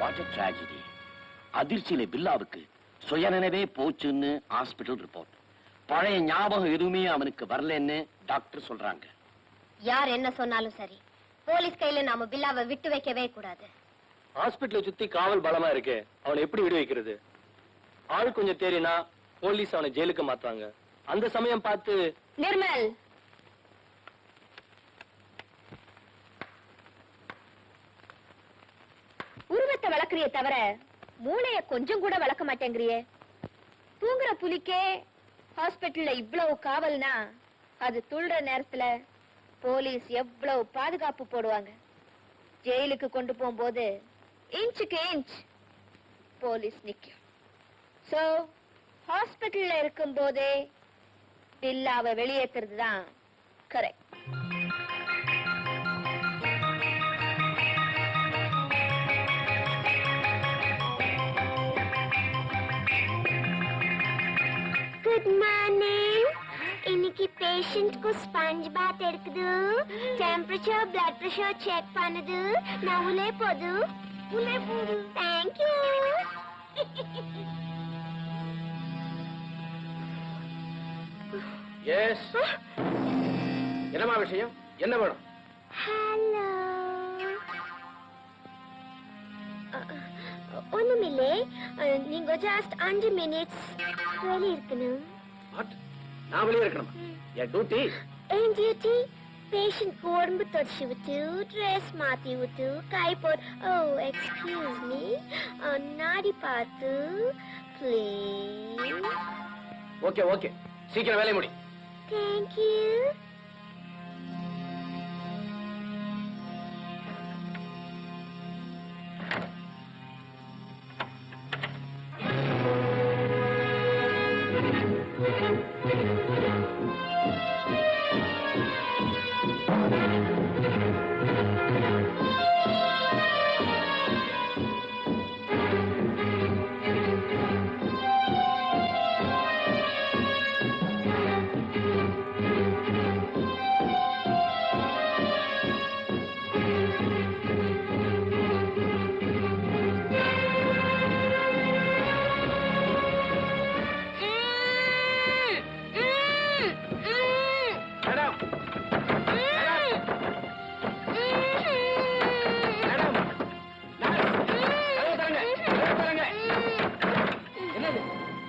What a tragedy. அதிர்ச்சியில பில்லாவுக்கு சுயநினைவே போச்சுன்னு hospital report. பழைய ஞாபகம் எதுவுமே அவனுக்கு வரலன்னு டாக்டர் சொல்றாங்க. யார் என்ன சொன்னாலும் சரி, போலீஸ் கையில நாம பில்லாவை விட்டு வைக்கவே கூடாது. ஹாஸ்பிடலை சுத்தி காவல் பலமா இருக்கு, அவனை எப்படி விடு வைக்கிறது? ஆள் கொஞ்சம் தேறினா போலீஸ் அவனை ஜெயிலுக்கு மாத்தாங்க. அந்த சமயம் பார்த்து நிர்மல், உருவத்தை வளர்க்கறிய தவிர மூளைய கொஞ்சம் கூட வளர்க்க மாட்டேங்கிறியே. தூங்குற புலிக்கே ஹாஸ்பிட்டல்ல இவ்வளவு காவல்னா அது துள்ளுற நேரத்துல போலீஸ் எவ்வளவு பாதுகாப்பு போடுவாங்க. ஜெயிலுக்கு கொண்டு போகும்போது இன்ச்சுக்கு இன்ச் போலீஸ் நிக்கும். சோ ஹாஸ்பிட்டல்ல இருக்கும் போதே பில்லாவை வெளியேற்றுறது தான் கரெக்ட். Good morning. இன்னைக்கு பேஷண்ட்க்கு ஸ்பஞ்ச் பாத் எடுக்குது, டெம்பரேச்சர் பிளட் பிரஷர் செக் பண்ணுது. நான் உள்ளே போது. Thank you. எஸ். என்னமா விஷயம்? என்ன வேணும்? ஹலோ. ஒண்ணுமில்லை, நீங்க ஜஸ்ட் 5 மினிட்ஸ் வெளியே இருக்கணும். வாட்? நான் வெளியே இருக்கணும்? என் டியூட்டி. என் டியூட்டி பேஷண்ட் உடம்பு தொடச்சி விட்டு ட்ரெஸ் மாத்தி விட்டு கை போட்டு, ஓ எக்ஸ்கியூஸ் மீ, நாடி பார்த்து ப்ளீஸ். ஓகே ஓகே, சீக்கிரம் வேலையை முடி. Thank you.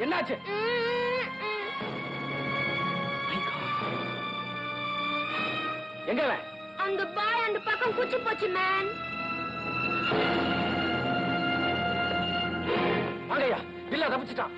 என்னாச்சு? எங்க அந்த பாய் அந்த பக்கம் குச்சி போச்சு மேன். வாங்கய்யா, பில்லா தப்பிச்சிட்டான்.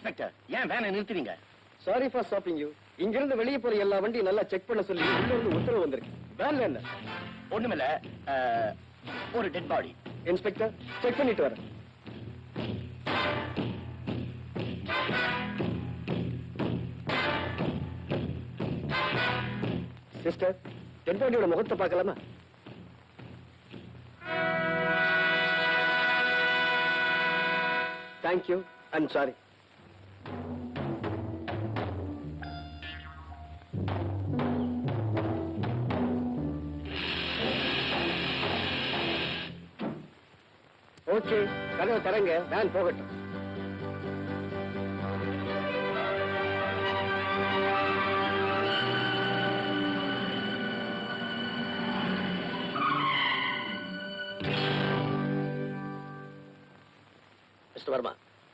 இன்ஸ்பெக்டர் ஏன் வேனை நிறுத்துறீங்க? Sorry for stopping you. இங்கிருந்து வெளியே போற எல்லா வண்டியும் நல்லா செக் பண்ண சொல்லி உள்ள இருந்து உத்தரவு வந்திருக்கு. வேன்ல என்ன? ஒண்ணுமில்ல, ஒரு டெட் பாடி. இன்ஸ்பெக்டர் செக் பண்ணிட்டு வரேன். சிஸ்டர், டெட் பாடியோட முகத்தை பார்க்கலாமா? தேங்க்யூ. I'm sorry. ஓகே, கதவை தரங்க, வேன் போகட்டும். மிஸ்டர் வர்மா,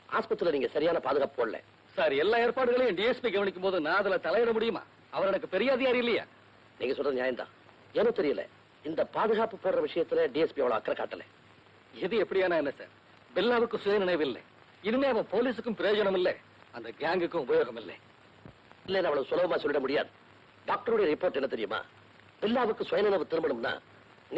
ஆஸ்பத்திரியில நீங்க சரியான பாதுகாப்பு போடல. சார், எல்லா ஏற்பாடுகளையும் டிஎஸ்பி கவனிக்கும் போது நான் அதுல தலையிட முடியுமா? அவர் எனக்கு பெரிய அதிகாரி இல்லையா? நீங்க சொல்றது நியாயம்தான். எனக்கு தெரியல, இந்த பாதுகாப்பு போடுற விஷயத்துல டிஎஸ்பி அவ்வளவு அக்கறை காட்டல. எது எப்படியானா என்ன சார், பில்லாவுக்கு சுய நினைவு இல்லை. இனிமே அவன் போலீஸுக்கும் பிரயோஜனம் இல்லை, அந்த கேங்குக்கும் உபயோகம் இல்லை. இல்ல, அவ்வளவு சுலபமா சொல்லிட முடியாது. டாக்டருடைய ரிப்போர்ட் என்ன தெரியுமா? பில்லாவுக்கு சுயநினைவு திரும்பணும்னா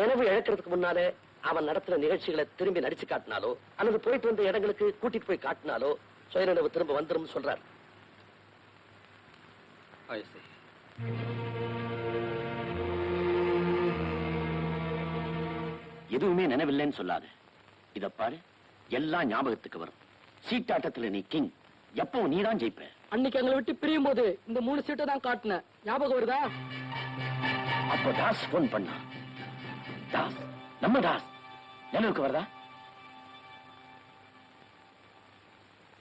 நினைவு இழக்கிறதுக்கு முன்னாலே அவன் நடத்துற நிகழ்ச்சிகளை திரும்பி நடிச்சு காட்டினாலோ அல்லது போயிட்டு வந்த இடங்களுக்கு கூட்டிட்டு போய் காட்டினாலோ சுயநினைவு திரும்ப வந்துரும் சொல்றாரு. எதுவுமே நினைவில்லைன்னு சொல்லாது. இத பாரு, எல்லாம் ஞாபகத்துக்கு வரும். சீட்டாட்டத்துல நீ கிங், எப்பவும் நீதான் ஜெயிப்ப. அன்னைக்கு எங்களை விட்டு பிரியும் போது இந்த 3 சீட்டை தான் காட்டினேன், ஞாபகம் வருதா? அப்போ தாஸ் போன் பண்ணா. தாஸ், நம்ம தாஸ் நினைவுக்கு வருதா?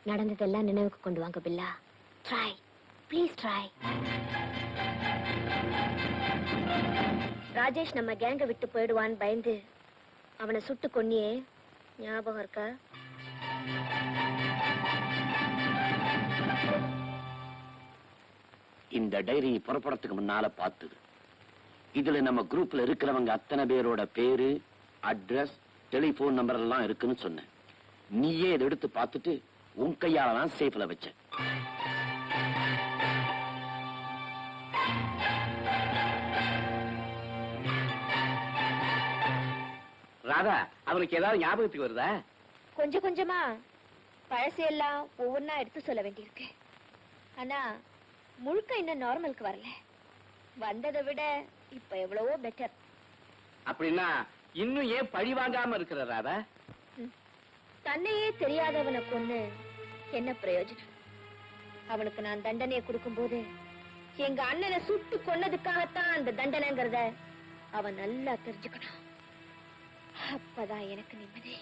நடந்ததெல்லாம் நினைவுக்கு கொண்டு வாங்க Billa. Try, please try. Rajesh நம்ம கேங்க விட்டு போயிடுவான்னு பயந்து அவனை சுட்டு கொன்னியே, ஞாபகம் இருக்கா? இந்த டைரி புறப்படுறதுக்கு முன்னால பார்த்தது. இதுல நம்ம குரூப்ல இருக்கிறவங்க அத்தனை பேரோட பேரு, அட்ரஸ், டெலிபோன் நம்பர் எல்லாம் இருக்குன்னு சொன்னேன். நீயே இதை எடுத்து பார்த்துட்டு உன் கையால தான் சேஃப்ல வச்ச. ராதா, அவனுக்கு ஏதாவது ஞாபகத்துக்கு வருதா? கொஞ்சம் கொஞ்சமா பழசையெல்லாம் ஒவ்வொன்னா எடுத்து சொல்ல வேண்டியிருக்கு. ஆனா முழுக்க இன்னும் நார்மலுக்கு வரல. வந்ததை விட இப்ப எவ்வளவோ பெட்டர். அப்படின்னா இன்னும் ஏன் பழி வாங்காம இருக்கிற ராதா? தன்னையே தெரியாதவனை கொன்னு என்ன பிரயோஜனம்? அவனுக்கு நான் தண்டனையை கொடுக்கும்போது எங்க அண்ணனை சுட்டு கொன்னதுக்காகத்தான் அந்த தண்டனைங்கிறத அவன் நல்லா தெரிஞ்சுக்கணும். அப்பதான் எனக்கு நிம்மதி.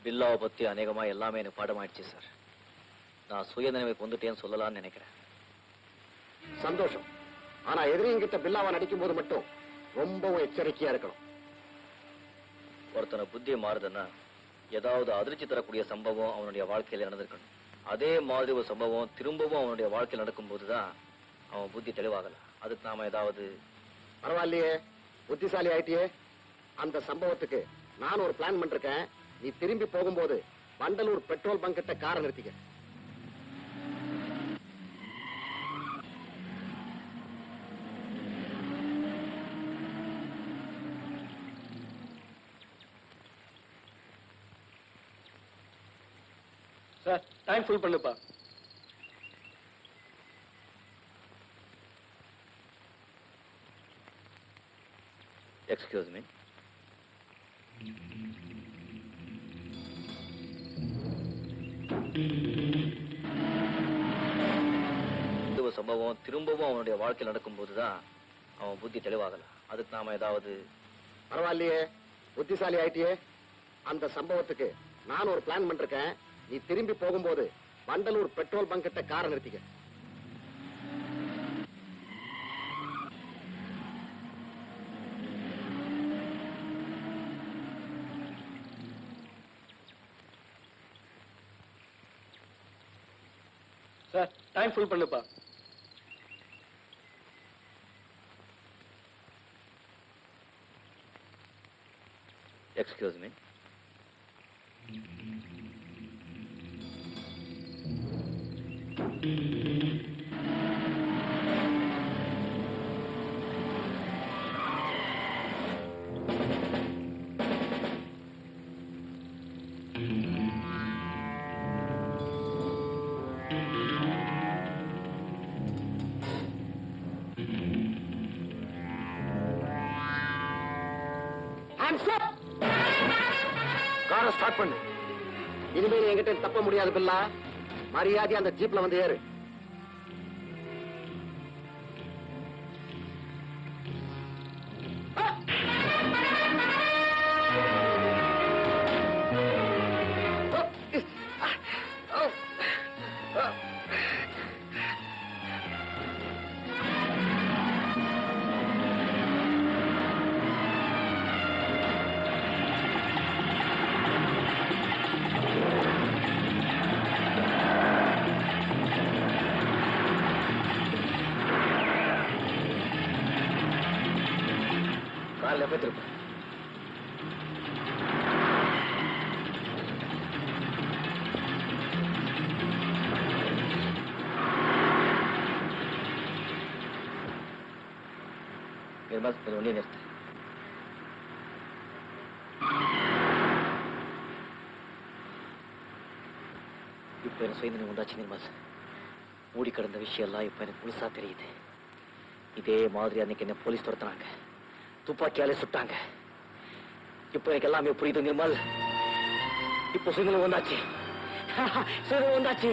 பில்லாவை பத்தி அநேகமா எல்லாமே எனக்கு பாடமாயிடுச்சு சார். நான் சுயநினைவை கொண்டுட்டேன்னு சொல்லலாம்னு நினைக்கிறேன். சந்தோஷம். ஆனா எதிரிங்கிட்ட பில்லாவா நடிக்கும் போது மட்டும் ரொம்பவும் எச்சரிக்கையா இருக்கணும். ஒருத்தனை புத்தியை மாறுதுன்னா ஏதாவது அதிர்ச்சி தரக்கூடிய சம்பவம் அவனுடைய வாழ்க்கையில நடந்திருக்கணும். அதே மாதிரி ஒரு சம்பவம் திரும்பவும் அவனுடைய வாழ்க்கையில் நடக்கும் போதுதான் அவன் புத்தி தெளிவாகல. அதுக்கு நாம ஏதாவது... பரவாயில்லையே, புத்திசாலி ஆயிட்டியே. அந்த சம்பவத்துக்கு நான் ஒரு பிளான் பண்ணிருக்கேன். நீ திரும்பி போகும்போது வண்டலூர் பெட்ரோல் பங்க் கிட்ட காரை நிறுத்திக்க. சார், டைம் ஃபுல் பண்ணுப்பா. Excuse me. சம்பவம் திரும்பவும் அவனுடைய வாழ்க்கையில் நடக்கும் போதுதான் அவன் புத்தி தெளிவாகல. அதுக்கு நாம ஏதாவது பரவாயில்லையே, புத்திசாலி ஆயிட்டியே. அந்த சம்பவத்துக்கு நான் ஒரு பிளான் பண்ணிருக்கேன். நீ திரும்பி போகும்போது வண்டலூர் பெட்ரோல் பங்க் கிட்ட காரை நிறுத்திக்க. சார் டைம் ஃபுல் பண்ணுப்பா. Excuse me. காரை ஸ்டார்ட் பண்ணு. இனிமேல் என்கிட்ட தப்ப முடியாது பில்லா. மரியாதை அந்த ஜீப்ல வந்து ஏறு. காரில் போய் திருப்ப. நிர்மல், கொஞ்சம் வண்டியை நிறுத்து. இப்ப எனக்கு சுயநினை உண்டாச்சு நிர்மல். மூடி கிடந்த விஷயம் எல்லாம் இப்ப எனக்கு முழுசா தெரியுது. இதே மாதிரி அன்னைக்கு என்ன போலீஸ் துரத்துனாங்க, துப்பாக்கியாலே சுட்டாங்க. இப்ப எனக்கு எல்லாமே புரியுது நிர்மல். இப்ப சுயநிலை வந்தாச்சு. சுயநிலை வந்தாச்சு.